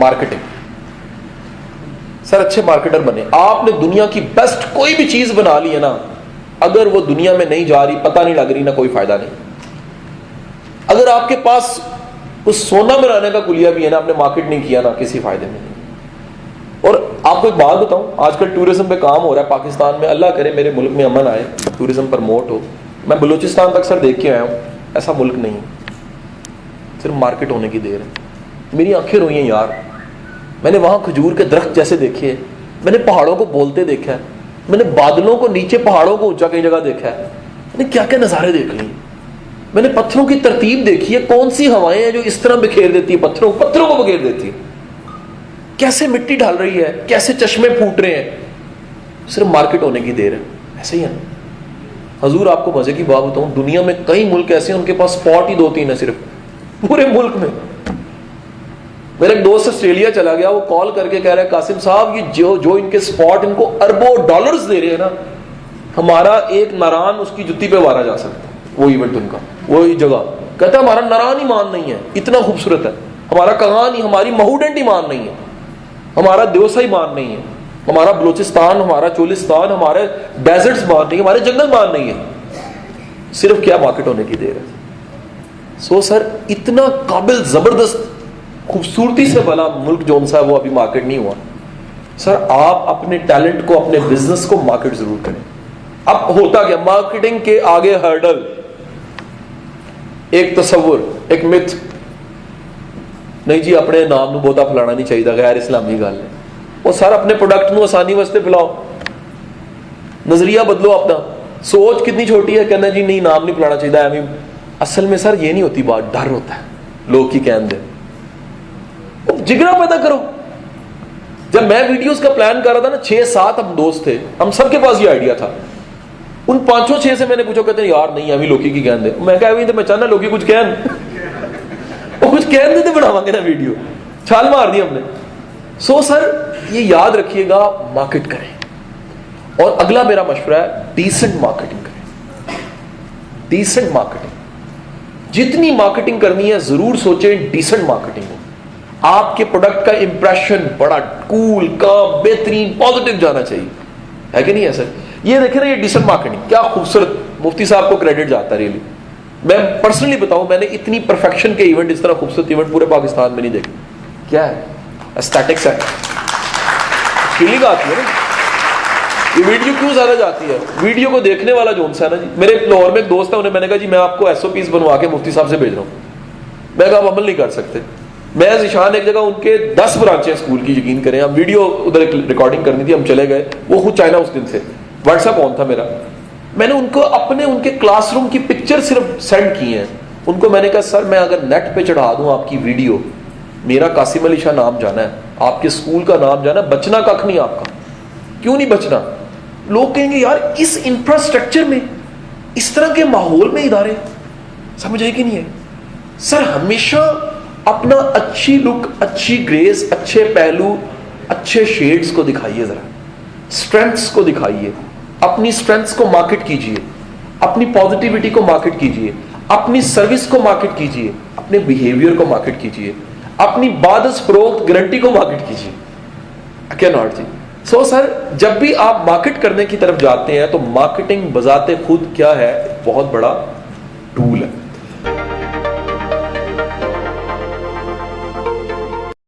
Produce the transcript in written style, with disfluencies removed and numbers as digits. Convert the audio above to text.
Marketing. سر اچھے marketer بنے. آپ نے دنیا کی بیسٹ کوئی بھی چیز بنا لی ہے نا, اگر وہ دنیا میں نہیں جا رہی, پتہ نہیں لگ رہی نا, کوئی فائدہ نہیں. اگر آپ کے پاس کچھ سونا بنانے کا کلیا بھی ہے نا, آپ نے مارکیٹ نہیں کیا نا, کسی فائدے میں نہیں. اور آپ کو ایک بات بتاؤں, آج کل ٹورزم پہ کام ہو رہا ہے پاکستان میں. اللہ کرے میرے ملک میں امن آئے, ٹورزم پرموٹ ہو. میں بلوچستان تک سر دیکھ کے آیا ہوں, ایسا ملک نہیں, صرف مارکیٹ ہونے کی دیر ہے. میری آنکھیں روئی ہیں یار. میں نے وہاں کھجور کے درخت جیسے دیکھے ہیں, میں نے پہاڑوں کو بولتے دیکھا ہے, میں نے بادلوں کو نیچے, پہاڑوں کو اونچا کئی جگہ دیکھا ہے, میں نے کیا کیا نظارے دیکھ لیے. میں نے پتھروں کی ترتیب دیکھی ہے, کون سی ہوائیں ہیں جو اس طرح بکھیر دیتی ہے, پتھروں کو بکھیر دیتی ہے, کیسے مٹی ڈال رہی ہے, کیسے چشمے پھوٹ رہے ہیں. صرف مارکیٹ ہونے کی دیر ہے. ایسے ہی ہے. حضور آپ کو مزے کی بات بتاؤں, دنیا میں کئی ملک ایسے ہیں ان کے پاس اسپاٹ ہی 2-3 ہے صرف پورے ملک میں. میرا ایک دوست آسٹریلیا چلا گیا, وہ کال کر کے کہہ رہا ہے قاسم صاحب یہ جو ان کے اسپاٹ ان کو اربوں ڈالرز دے رہے ہیں نا, ہمارا ایک ناران اس کی جتی پہ مارا جا سکتا ہے. وہ ایونٹ ان کا, وہی جگہ, کہتا ہے ہمارا ناران ایمان نہیں ہے, اتنا خوبصورت ہے. ہمارا کہان ہی, ہماری مہوڈنٹ ایمان نہیں ہے, ہمارا دیوسا ایمان نہیں ہے, ہمارا بلوچستان, ہمارا چولستان, ہمارے ڈیزرٹس مان نہیں, ہمارے جنگل مان نہیں ہے. صرف کیا مارکیٹ ہونے کی دیر ہے. سو سر اتنا قابل زبردست خوبصورتی سے بنا ملک جون سا ہے وہ ابھی مارکیٹ نہیں ہوا. سر آپ اپنے ٹیلنٹ کو, اپنے بزنس کو مارکیٹ ضرور کریں. اب ہوتا کیا, مارکیٹنگ کے آگے ہرڈل, ایک تصور, ایک مت, نہیں جی اپنے نام نو بہتا پھلانا نہیں چاہیے, غیر اسلامی گل ہے. وہ سر اپنے پروڈکٹ نو آسانی واسطے پھلاؤ, نظریہ بدلو اپنا. سوچ کتنی چھوٹی ہے, کہنا جی نہیں نام نہیں پھلانا چاہیے ایویں. اصل میں سر یہ نہیں ہوتی بات, ڈر ہوتا ہے لوگ کی کہن دے. جگرا پیدا کرو. جب میں ویڈیوز کا پلان کر رہا تھا نا, 6-7 ہم دوست تھے, ہم سب کے پاس یہ آئیڈیا تھا. ان 5-6 سے میں نے پوچھا, کہتے ہیں یار نہیں ابھی لوکی کی کہن دے. میں کہا ابھی تو میں چاہنا لوکی کچھ کہن, وہ کچھ کہن دے تو بناواں گے نا ویڈیو. چھال مار دی ہم نے. سو سر یہ یاد رکھیے گا, مارکیٹ کریں. اور اگلا میرا مشورہ ہے, ڈیسنٹ مارکیٹنگ کریں. ڈیسنٹ مارکیٹنگ, جتنی مارکیٹنگ کرنی ہے ضرور سوچیں ڈیسنٹ مارکیٹنگ ہو. آپ کے پروڈکٹ کا امپریشن بڑا کول, کام, بہترین, پازیٹیو جانا چاہیے, ہے کہ نہیں ہے سر. یہ دیکھیں نا, یہ ڈیسنٹ مارکیٹنگ کیا خوبصورت. مفتی صاحب کو کریڈٹ جاتا ہے ریلی. میں پرسنلی بتاؤں, میں نے اتنی پرفیکشن کے ایونٹ, اس طرح خوبصورت ایونٹ پورے پاکستان میں نہیں دیکھے. کیا ہے, اسٹیٹکس ہے, فیلنگ آتی ہے نا. یہ ویڈیو کیوں زیادہ جاتی ہے, ویڈیو کو دیکھنے والا جون سا ہے نا جی. میرے لاہور میں ایک دوست ہے, انہیں میں نے کہا جی میں آپ کو SOPs بنوا کے مفتی صاحب سے بھیج رہا ہوں. میں کہا آپ عمل نہیں کر سکتے. میں ذیشان ایک جگہ, ان کے 10 برانچیں اسکول کی, یقین کریں. ہم ویڈیو ادھر ریکارڈنگ کرنی تھی, ہم چلے گئے. وہ خود چائنا اس دن سے, واٹس ایپ آن تھا میرا. میں نے ان کو اپنے ان کے کلاس روم کی پکچر صرف سینڈ کی ہیں. ان کو میں نے کہا سر میں اگر نیٹ پہ چڑھا دوں آپ کی ویڈیو, میرا قاسم علی شاہ نام جانا ہے, آپ کے اسکول کا نام جانا ہے, بچنا ککھ نہیں آپ کا. کیوں نہیں بچنا؟ لوگ کہیں گے یار اس انفراسٹرکچر میں, اس طرح کے ماحول میں ادارے, سمجھ آئی کہ نہیں ہے. سر ہمیشہ اپنا اچھی لک, اچھی گریس, اچھے پہلو, اچھے شیڈز کو دکھائیے, ذرا اسٹرینتھس کو دکھائیے. اپنی اسٹرینتھس کو مارکیٹ کیجیے, اپنی پازیٹیوٹی کو مارکیٹ کیجیے, اپنی سروس کو مارکیٹ کیجیے, اپنے بیہیویئر کو مارکیٹ کیجیے, اپنی بعد از فروخت گارنٹی کو مارکیٹ کیجیے. کیا ناٹ جی. سو سر جب بھی آپ مارکیٹ کرنے کی طرف جاتے ہیں تو مارکیٹنگ بذات خود کیا ہے, بہت بڑا ٹول ہے.